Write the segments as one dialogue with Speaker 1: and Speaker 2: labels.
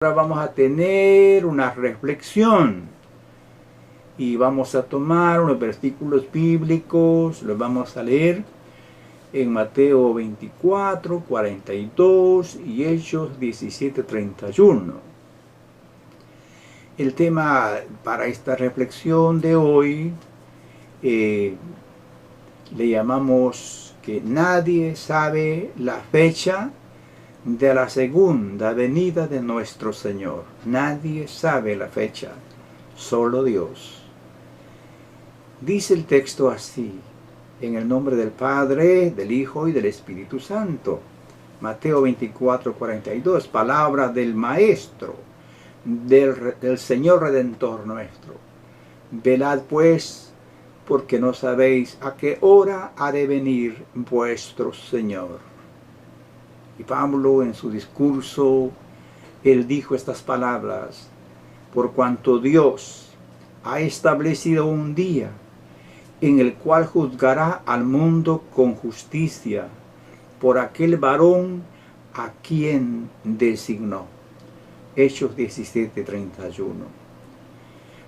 Speaker 1: Ahora vamos a tener una reflexión y vamos a tomar unos versículos bíblicos, los vamos a leer en Mateo 24, 42 y Hechos 17, 31. El tema para esta reflexión de hoy le llamamos que nadie sabe la fecha de la segunda venida de nuestro Señor. Nadie sabe la fecha, solo Dios. Dice el texto así, en el nombre del Padre, del Hijo y del Espíritu Santo. Mateo 24, 42, palabra del Maestro, del Señor Redentor nuestro. Velad pues, porque no sabéis a qué hora ha de venir vuestro Señor. Y Pablo en su discurso, él dijo estas palabras: por cuanto Dios ha establecido un día en el cual juzgará al mundo con justicia por aquel varón a quien designó. Hechos 17, 31.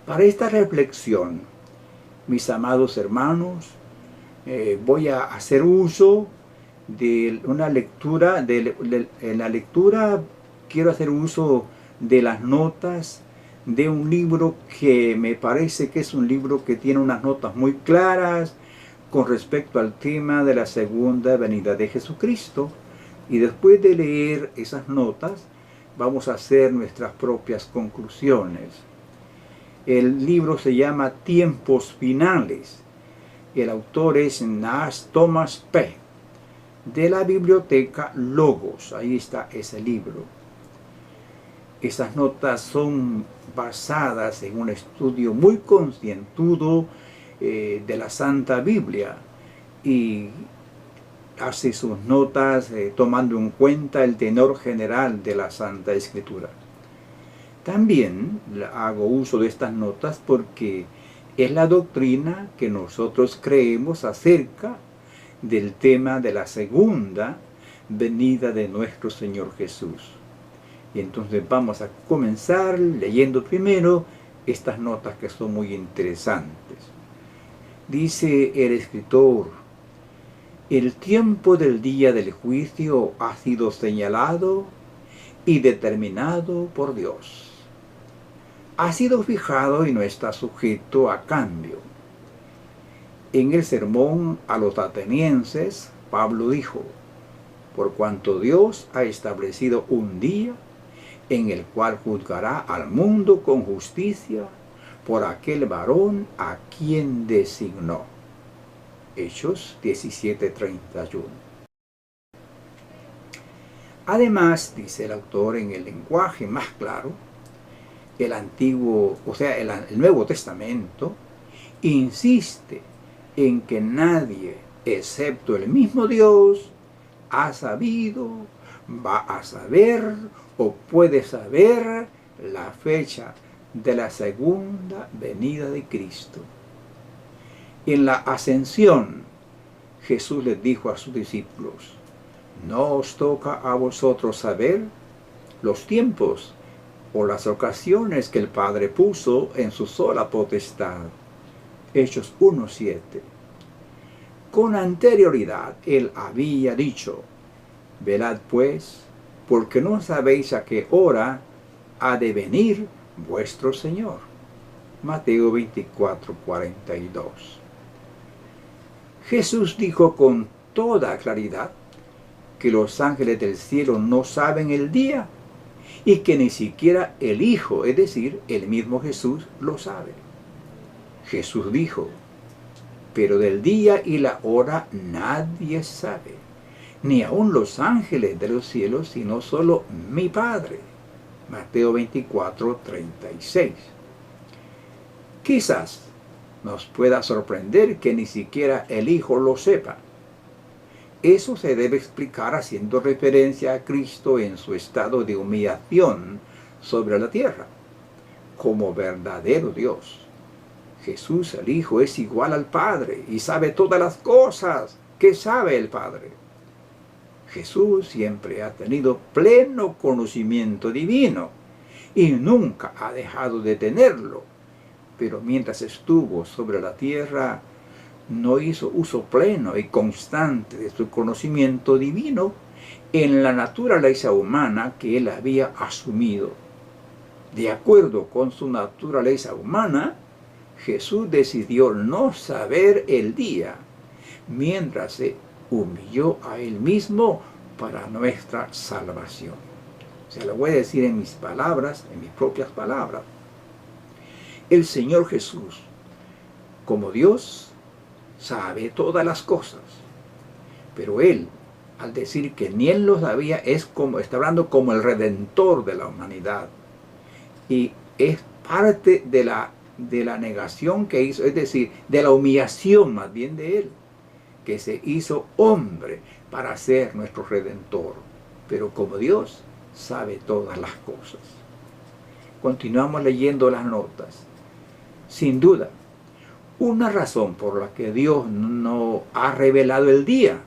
Speaker 1: Para esta reflexión, mis amados hermanos, voy a hacer uso de una lectura, en la lectura quiero hacer uso de las notas de un libro que me parece que es un libro que tiene unas notas muy claras con respecto al tema de la segunda venida de Jesucristo. Y después de leer esas notas, vamos a hacer nuestras propias conclusiones. El libro se llama Tiempos Finales. El autor es Nash Thomas P., de la biblioteca Logos. Ahí está ese libro. Esas notas son basadas en un estudio muy concienzudo de la Santa Biblia, y hace sus notas tomando en cuenta el tenor general de la Santa Escritura. También hago uso de estas notas porque es la doctrina que nosotros creemos acerca del tema de la segunda venida de nuestro Señor Jesús. Y entonces vamos a comenzar leyendo primero estas notas que son muy interesantes. Dice el escritor: el tiempo del día del juicio ha sido señalado y determinado por Dios. Ha sido fijado y no está sujeto a cambio. En el sermón a los atenienses, Pablo dijo: por cuanto Dios ha establecido un día en el cual juzgará al mundo con justicia por aquel varón a quien designó. Hechos 17, 31. Además, dice el autor en el lenguaje más claro, el antiguo, o sea, el Nuevo Testamento insiste en que nadie, excepto el mismo Dios, ha sabido, va a saber o puede saber la fecha de la segunda venida de Cristo. En la ascensión, Jesús les dijo a sus discípulos: no os toca a vosotros saber los tiempos o las ocasiones que el Padre puso en su sola potestad. Hechos 1:7. Con anterioridad él había dicho: velad pues, porque no sabéis a qué hora ha de venir vuestro Señor. Mateo 24, 42. Jesús dijo con toda claridad que los ángeles del cielo no saben el día y que ni siquiera el Hijo, es decir, el mismo Jesús, lo sabe. Jesús dijo: pero del día y la hora nadie sabe, ni aun los ángeles de los cielos, sino solo mi Padre. Mateo 24, 36. Quizás nos pueda sorprender que ni siquiera el Hijo lo sepa. Eso se debe explicar haciendo referencia a Cristo en su estado de humillación sobre la tierra, como verdadero Dios. Jesús, el Hijo, es igual al Padre y sabe todas las cosas que sabe el Padre. Jesús siempre ha tenido pleno conocimiento divino y nunca ha dejado de tenerlo. Pero mientras estuvo sobre la tierra, no hizo uso pleno y constante de su conocimiento divino en la naturaleza humana que él había asumido. De acuerdo con su naturaleza humana, Jesús decidió no saber el día, mientras se humilló a él mismo para nuestra salvación. Se lo voy a decir en mis palabras, en mis propias palabras. El Señor Jesús, como Dios, sabe todas las cosas, pero Él, al decir que ni Él lo sabía, está hablando como el Redentor de la humanidad, y es parte de la negación que hizo, es decir, de la humillación más bien de Él, que se hizo hombre para ser nuestro Redentor, pero como Dios sabe todas las cosas. Continuamos leyendo las notas. Sin duda, una razón por la que Dios no ha revelado el día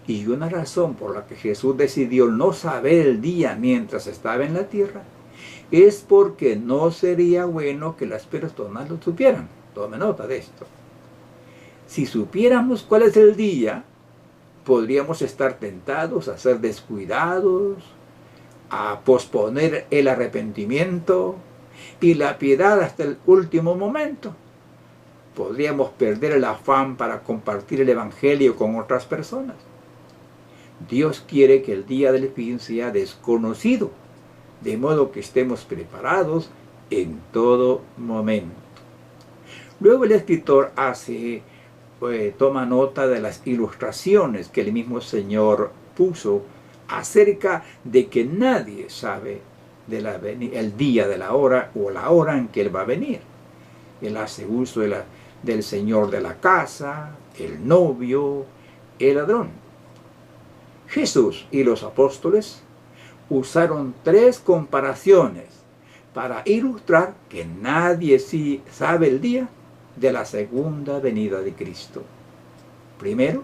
Speaker 1: y una razón por la que Jesús decidió no saber el día mientras estaba en la tierra es porque no sería bueno que las personas lo supieran. Tome nota de esto. Si supiéramos cuál es el día, podríamos estar tentados a ser descuidados, a posponer el arrepentimiento y la piedad hasta el último momento. Podríamos perder el afán para compartir el Evangelio con otras personas. Dios quiere que el día del fin sea desconocido, de modo que estemos preparados en todo momento. Luego el escritor toma nota de las ilustraciones que el mismo Señor puso acerca de que nadie sabe el día de la hora o la hora en que Él va a venir. Él hace uso del señor de la casa, el novio, el ladrón. Jesús y los apóstoles usaron 3 comparaciones para ilustrar que nadie sí sabe el día de la segunda venida de Cristo. Primero,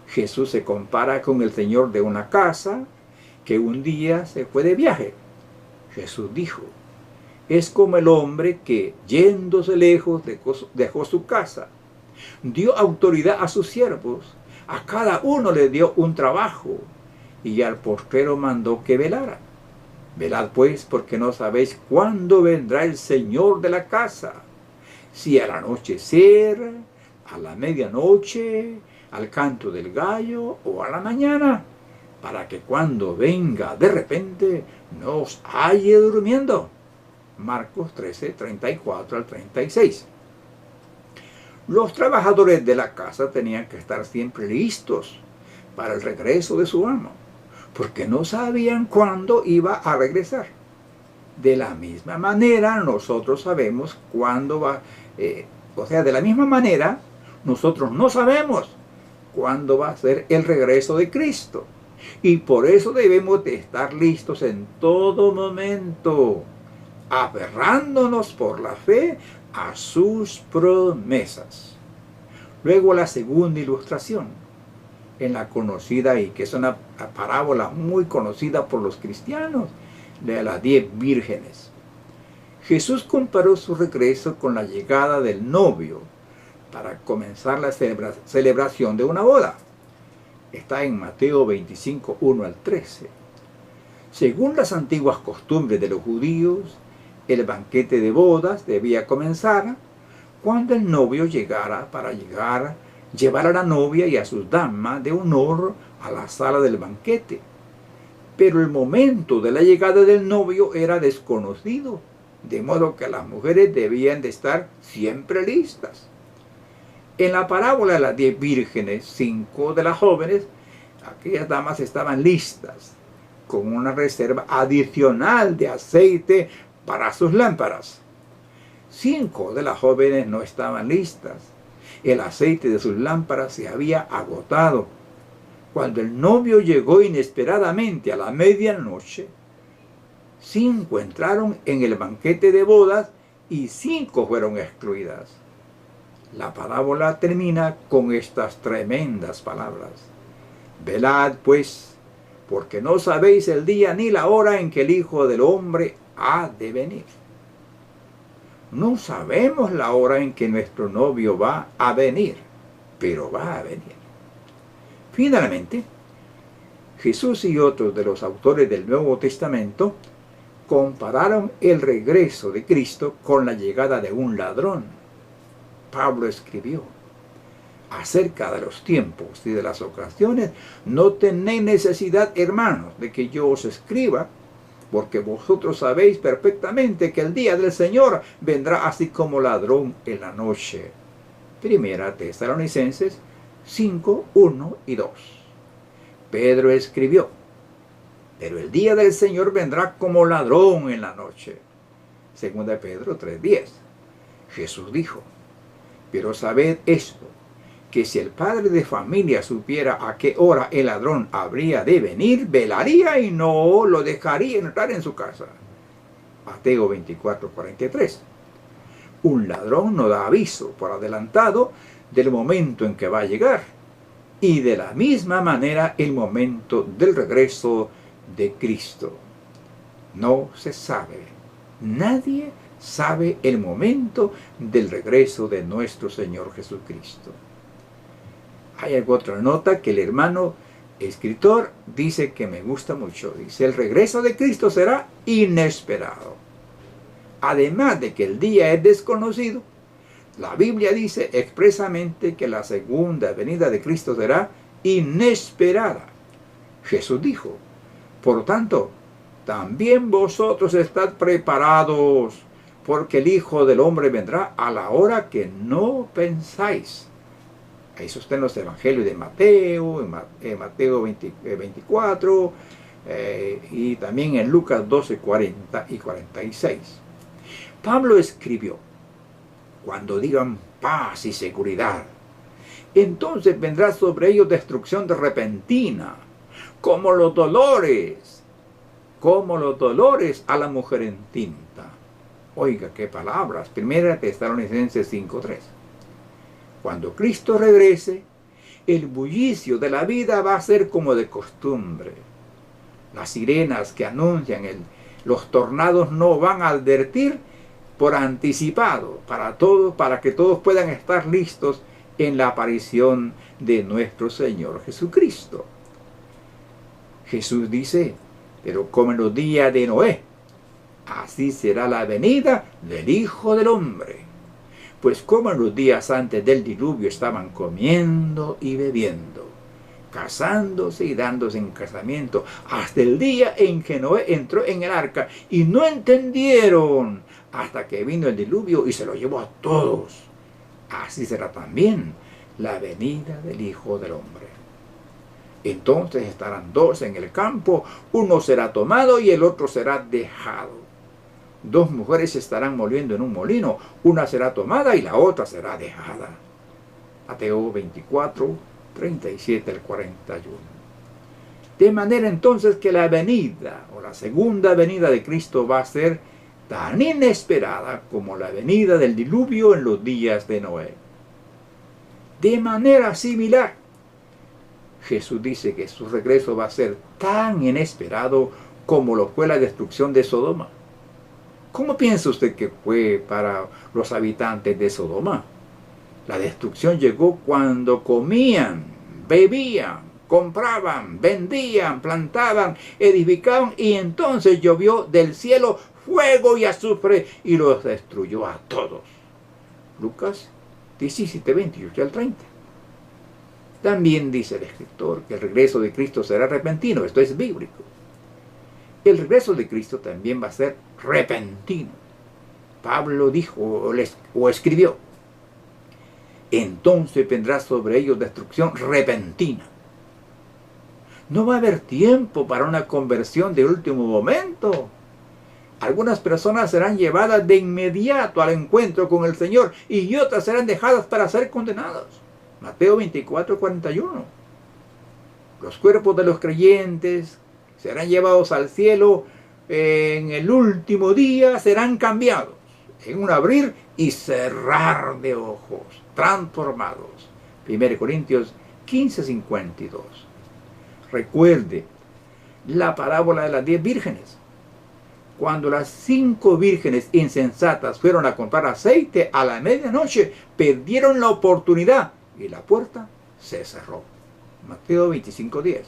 Speaker 1: Jesús se compara con el señor de una casa que un día se fue de viaje. Jesús dijo: es como el hombre que, yéndose lejos, dejó su casa, dio autoridad a sus siervos, a cada uno le dio un trabajo, y al portero mandó que velara. Velad pues, porque no sabéis cuándo vendrá el Señor de la casa, si al anochecer, a la medianoche, al canto del gallo o a la mañana, para que cuando venga de repente no os halle durmiendo. Marcos 13, 34 al 36. Los trabajadores de la casa tenían que estar siempre listos para el regreso de su amo, porque no sabían cuándo iba a regresar. De la misma manera, nosotros sabemos cuándo va, de la misma manera, nosotros no sabemos cuándo va a ser el regreso de Cristo. Y por eso debemos de estar listos en todo momento, aferrándonos por la fe a sus promesas. Luego la segunda ilustración, en la conocida, y que es una parábola muy conocida por los cristianos, de las 10 vírgenes. Jesús comparó su regreso con la llegada del novio para comenzar la celebración de una boda. Está en Mateo 25, 1 al 13. Según las antiguas costumbres de los judíos, el banquete de bodas debía comenzar cuando el novio llegara para llevar a la novia y a sus damas de honor a la sala del banquete. Pero el momento de la llegada del novio era desconocido, de modo que las mujeres debían de estar siempre listas. En la parábola de las 10 vírgenes, 5 de las jóvenes, aquellas damas estaban listas, con una reserva adicional de aceite para sus lámparas. 5 de las jóvenes no estaban listas. El aceite de sus lámparas se había agotado. Cuando el novio llegó inesperadamente a la medianoche, 5 entraron en el banquete de bodas y 5 fueron excluidas. La parábola termina con estas tremendas palabras: velad pues, porque no sabéis el día ni la hora en que el Hijo del Hombre ha de venir. No sabemos la hora en que nuestro novio va a venir, pero va a venir. Finalmente, Jesús y otros de los autores del Nuevo Testamento compararon el regreso de Cristo con la llegada de un ladrón. Pablo escribió: acerca de los tiempos y de las ocasiones, no tenéis necesidad, hermanos, de que yo os escriba, porque vosotros sabéis perfectamente que el día del Señor vendrá así como ladrón en la noche. Primera Tesalonicenses 5, 1 y 2. Pedro escribió: pero el día del Señor vendrá como ladrón en la noche. Segunda Pedro 3:10. Jesús dijo: pero sabed esto, que si el padre de familia supiera a qué hora el ladrón habría de venir, velaría y no lo dejaría entrar en su casa. Mateo 24:43. Un ladrón no da aviso por adelantado del momento en que va a llegar, y de la misma manera el momento del regreso de Cristo. No se sabe. Nadie sabe el momento del regreso de nuestro Señor Jesucristo. Hay otra nota que el hermano escritor dice que me gusta mucho. Dice: el regreso de Cristo será inesperado. Además de que el día es desconocido, la Biblia dice expresamente que la segunda venida de Cristo será inesperada. Jesús dijo: por tanto, también vosotros estad preparados, porque el Hijo del Hombre vendrá a la hora que no pensáis. Eso está en los evangelios de Mateo, en Mateo 24, y también en Lucas 12, 40 y 46. Pablo escribió: cuando digan paz y seguridad, entonces vendrá sobre ellos destrucción repentina, como los dolores a la mujer encinta. Oiga, qué palabras. Primera Tesalonicenses 5:3. Cuando Cristo regrese, el bullicio de la vida va a ser como de costumbre. Las sirenas que anuncian los tornados no van a advertir por anticipado para que todos puedan estar listos en la aparición de nuestro Señor Jesucristo. Jesús dice: pero como en los días de Noé, así será la venida del Hijo del Hombre. Pues como en los días antes del diluvio estaban comiendo y bebiendo, casándose y dándose en casamiento, hasta el día en que Noé entró en el arca, y no entendieron hasta que vino el diluvio y se lo llevó a todos. Así será también la venida del Hijo del Hombre. Entonces estarán dos en el campo, uno será tomado y el otro será dejado. Dos mujeres estarán moliendo en un molino, una será tomada y la otra será dejada. Mateo 24, 37 al 41. De manera entonces que la venida o la segunda venida de Cristo va a ser tan inesperada como la venida del diluvio en los días de Noé. De manera similar, Jesús dice que su regreso va a ser tan inesperado como lo fue la destrucción de Sodoma. ¿Cómo piensa usted que fue para los habitantes de Sodoma? La destrucción llegó cuando comían, bebían, compraban, vendían, plantaban, edificaban, y entonces llovió del cielo fuego y azufre y los destruyó a todos. Lucas 17, 28 al 30. También dice el escritor que el regreso de Cristo será repentino. Esto es bíblico. El regreso de Cristo también va a ser repentino. Pablo dijo o escribió: entonces vendrá sobre ellos destrucción repentina. No va a haber tiempo para una conversión de último momento. Algunas personas serán llevadas de inmediato al encuentro con el Señor y otras serán dejadas para ser condenadas. Mateo 24, 41. Los cuerpos de los creyentes serán llevados al cielo en el último día, serán cambiados en un abrir y cerrar de ojos, transformados. 1 Corintios 15, 52. Recuerde, la parábola de las 10 vírgenes. Cuando las 5 vírgenes insensatas fueron a comprar aceite a la medianoche, perdieron la oportunidad y la puerta se cerró. Mateo 25:10.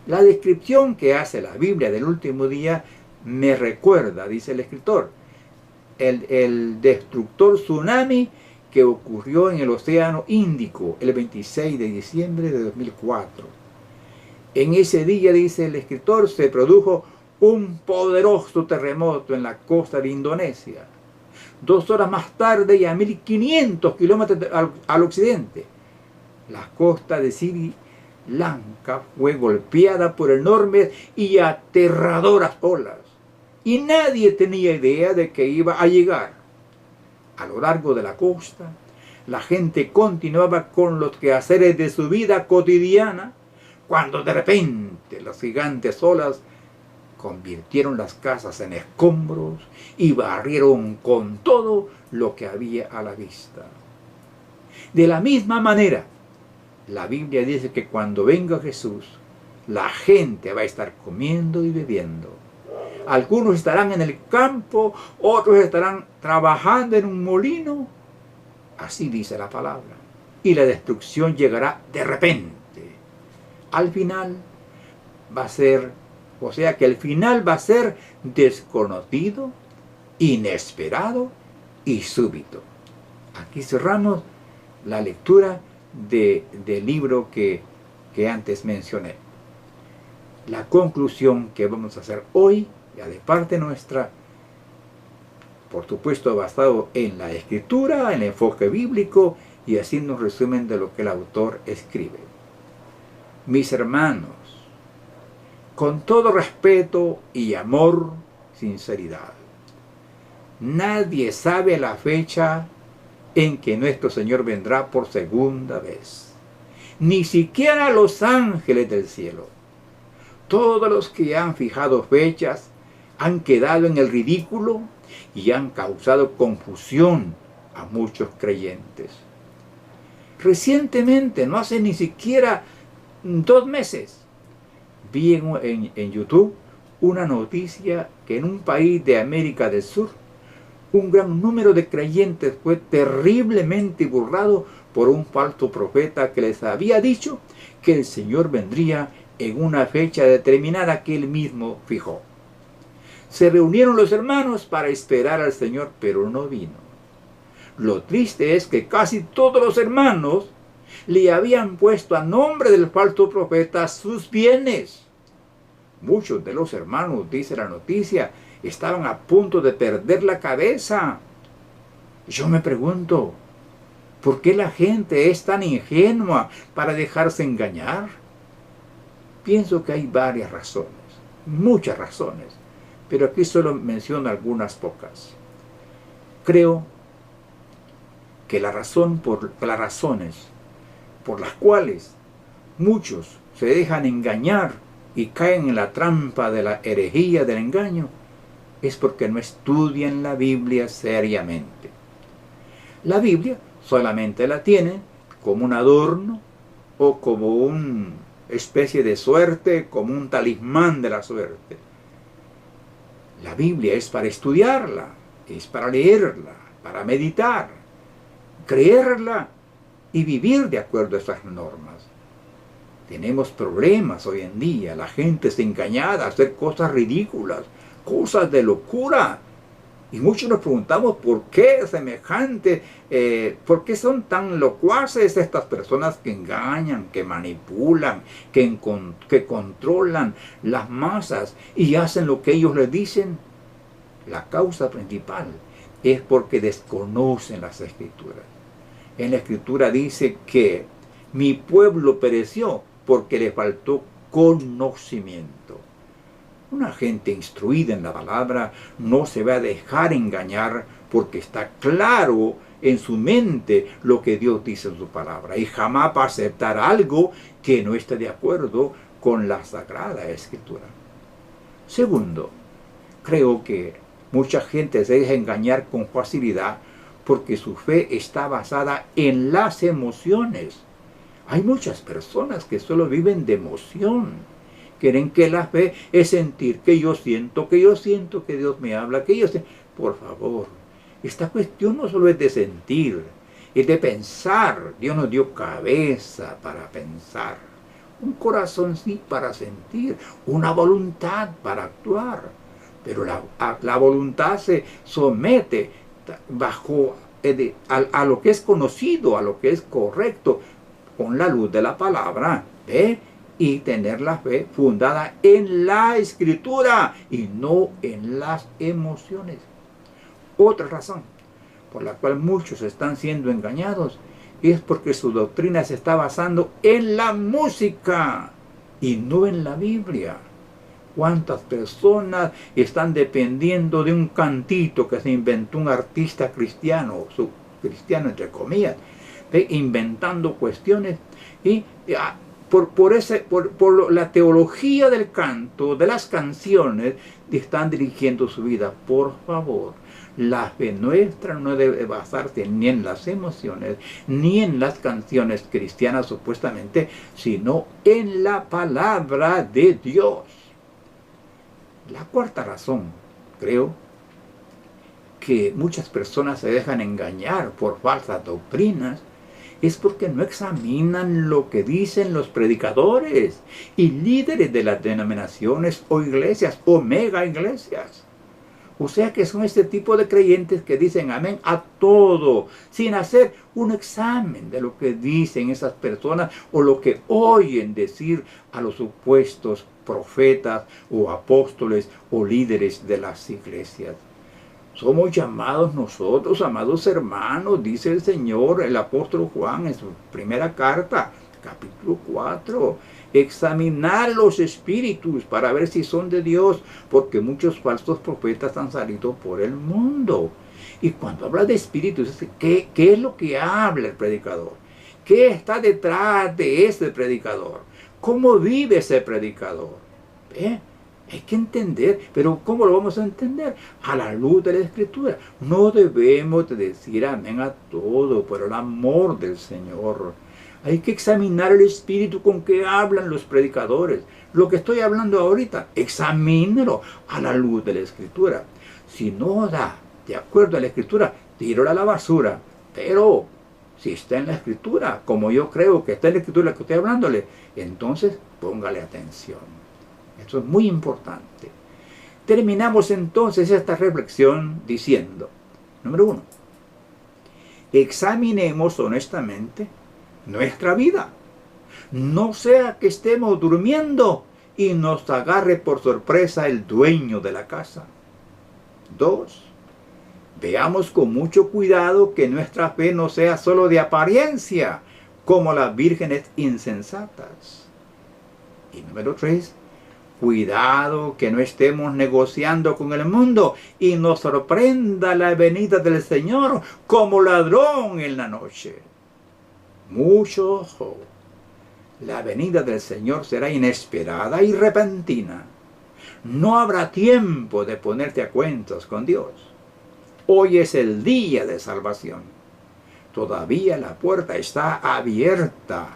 Speaker 1: La descripción que hace la Biblia del último día me recuerda, dice el escritor, el destructor tsunami que ocurrió en el Océano Índico el 26 de diciembre de 2004. En ese día, dice el escritor, se produjo un poderoso terremoto en la costa de Indonesia. 2 horas más tarde y a 1500 kilómetros al occidente, la costa de Sri Lanka fue golpeada por enormes y aterradoras olas. Y nadie tenía idea de que iba a llegar. A lo largo de la costa, la gente continuaba con los quehaceres de su vida cotidiana, cuando de repente las gigantes olas convirtieron las casas en escombros y barrieron con todo lo que había a la vista. De la misma manera, la Biblia dice que cuando venga Jesús, la gente va a estar comiendo y bebiendo. Algunos estarán en el campo, otros estarán trabajando en un molino. Así dice la palabra. Y la destrucción llegará de repente. Al final va a ser, o sea que el final va a ser desconocido, inesperado y súbito. Aquí cerramos la lectura del libro que antes mencioné. La conclusión que vamos a hacer hoy, ya de parte nuestra, por supuesto basado en la escritura, en el enfoque bíblico y haciendo un resumen de lo que el autor escribe. Mis hermanos, con todo respeto y amor, sinceridad, nadie sabe la fecha en que nuestro Señor vendrá por segunda vez. Ni siquiera los ángeles del cielo. Todos los que han fijado fechas han quedado en el ridículo y han causado confusión a muchos creyentes. Recientemente, no hace ni siquiera 2 meses, vi en YouTube una noticia que en un país de América del Sur, un gran número de creyentes fue terriblemente burlado por un falso profeta que les había dicho que el Señor vendría en una fecha determinada que él mismo fijó. Se reunieron los hermanos para esperar al Señor, pero no vino. Lo triste es que casi todos los hermanos le habían puesto a nombre del falso profeta sus bienes. Muchos de los hermanos, dice la noticia, estaban a punto de perder la cabeza. Yo me pregunto, ¿por qué la gente es tan ingenua para dejarse engañar? Pienso que hay varias razones, muchas razones, pero aquí solo menciono algunas pocas. Creo que las razones por las cuales muchos se dejan engañar y caen en la trampa de la herejía del engaño es porque no estudian la Biblia seriamente. La Biblia solamente la tienen como un adorno o como una especie de suerte, como un talismán de la suerte. La Biblia es para estudiarla, es para leerla, para meditar, creerla y vivir de acuerdo a esas normas. Tenemos problemas hoy en día, la gente es engañada a hacer cosas ridículas, cosas de locura. Y muchos nos preguntamos por qué semejante, por qué son tan locuaces estas personas que engañan, que manipulan, que controlan las masas y hacen lo que ellos les dicen. La causa principal es porque desconocen las escrituras. En la escritura dice que mi pueblo pereció porque le faltó conocimiento. Una gente instruida en la palabra no se va a dejar engañar porque está claro en su mente lo que Dios dice en su palabra y jamás va a aceptar algo que no esté de acuerdo con la Sagrada Escritura. Segundo, creo que mucha gente se deja engañar con facilidad porque su fe está basada en las emociones. Hay muchas personas que solo viven de emoción, Quieren que la fe es sentir que yo siento que Dios me habla, que yo siento. Por favor, esta cuestión no solo es de sentir, es de pensar. Dios nos dio cabeza para pensar, un corazón sí para sentir, una voluntad para actuar. Pero la voluntad se somete bajo a lo que es conocido, a lo que es correcto, con la luz de la palabra, ¿ve? Y tener la fe fundada en la Escritura y no en las emociones. Otra razón por la cual muchos están siendo engañados es porque su doctrina se está basando en la música y no en la Biblia. ¿Cuántas personas están dependiendo de un cantito que se inventó un artista cristiano, cristiano entre comillas, inventando cuestiones y por la teología del canto, de las canciones, están dirigiendo su vida? Por favor, la fe nuestra no debe basarse ni en las emociones, ni en las canciones cristianas supuestamente, sino en la palabra de Dios. La cuarta razón, creo, que muchas personas se dejan engañar por falsas doctrinas, es porque no examinan lo que dicen los predicadores y líderes de las denominaciones o iglesias o mega iglesias. O sea que son este tipo de creyentes que dicen amén a todo, sin hacer un examen de lo que dicen esas personas o lo que oyen decir a los supuestos profetas o apóstoles o líderes de las iglesias. Somos llamados nosotros, amados hermanos, dice el Señor, el apóstol Juan en su primera carta, capítulo 4, examinar los espíritus para ver si son de Dios, porque muchos falsos profetas han salido por el mundo. Y cuando habla de espíritus, ¿qué es lo que habla el predicador? ¿Qué está detrás de ese predicador? ¿Cómo vive ese predicador? Hay que entender, pero ¿cómo lo vamos a entender? A la luz de la Escritura. No debemos de decir amén a todo por el amor del Señor. Hay que examinar el espíritu con que hablan los predicadores. Lo que estoy hablando ahorita, examínelo a la luz de la Escritura. Si no da de acuerdo a la Escritura, tíralo a la basura. Pero si está en la Escritura, como yo creo que está en la Escritura que estoy hablándole, entonces póngale atención. Esto es muy importante. Terminamos entonces esta reflexión diciendo, número 1, examinemos honestamente nuestra vida. No sea que estemos durmiendo y nos agarre por sorpresa el dueño de la casa. 2, veamos con mucho cuidado que nuestra fe no sea solo de apariencia, como las vírgenes insensatas. Y número 3, cuidado que no estemos negociando con el mundo y nos sorprenda la venida del Señor como ladrón en la noche. Mucho ojo. La venida del Señor será inesperada y repentina. No habrá tiempo de ponerte a cuentas con Dios. Hoy es el día de salvación. Todavía la puerta está abierta.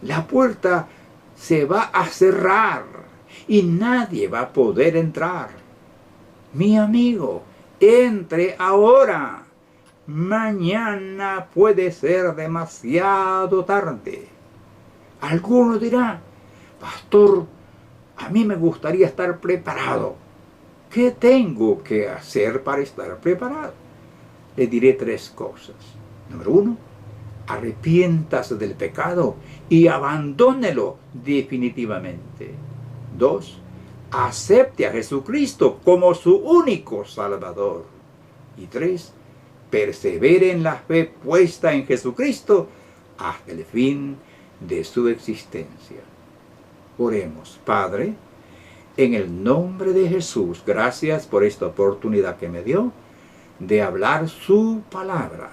Speaker 1: La puerta se va a cerrar y nadie va a poder entrar. Mi amigo, entre ahora. Mañana puede ser demasiado tarde. Alguno dirá, pastor, a mí me gustaría estar preparado. ¿Qué tengo que hacer para estar preparado? Le diré 3 cosas. Número 1, arrepiéntase del pecado y abandónelo definitivamente. 2, acepte a Jesucristo como su único Salvador. Y 3, persevere en la fe puesta en Jesucristo hasta el fin de su existencia. Oremos. Padre, en el nombre de Jesús, gracias por esta oportunidad que me dio de hablar su palabra.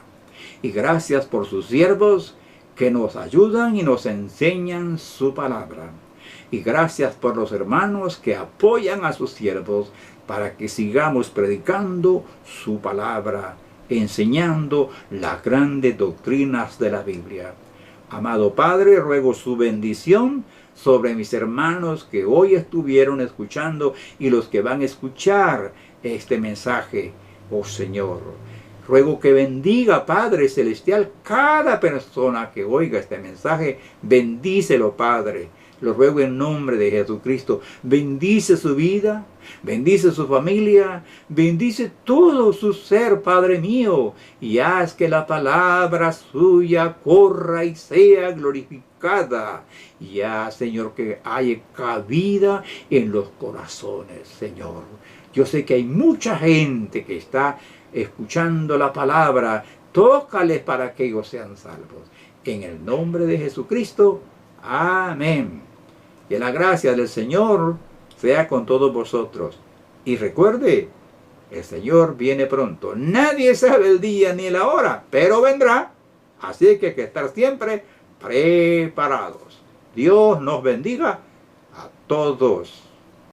Speaker 1: Y gracias por sus siervos que nos ayudan y nos enseñan su palabra. Y gracias por los hermanos que apoyan a sus siervos para que sigamos predicando su palabra, enseñando las grandes doctrinas de la Biblia. Amado Padre, ruego su bendición sobre mis hermanos que hoy estuvieron escuchando y los que van a escuchar este mensaje, oh Señor. Ruego que bendiga, Padre Celestial, cada persona que oiga este mensaje. Bendícelo, Padre. Lo ruego en nombre de Jesucristo. Bendice su vida, bendice su familia, bendice todo su ser, Padre mío, y haz que la palabra suya corra y sea glorificada. Y haz, Señor, que haya cabida en los corazones, Señor. Yo sé que hay mucha gente que está escuchando la palabra. Tócales para que ellos sean salvos. En el nombre de Jesucristo. Amén. Que la gracia del Señor sea con todos vosotros. Y recuerde, el Señor viene pronto. Nadie sabe el día ni la hora, pero vendrá. Así que hay que estar siempre preparados. Dios nos bendiga a todos.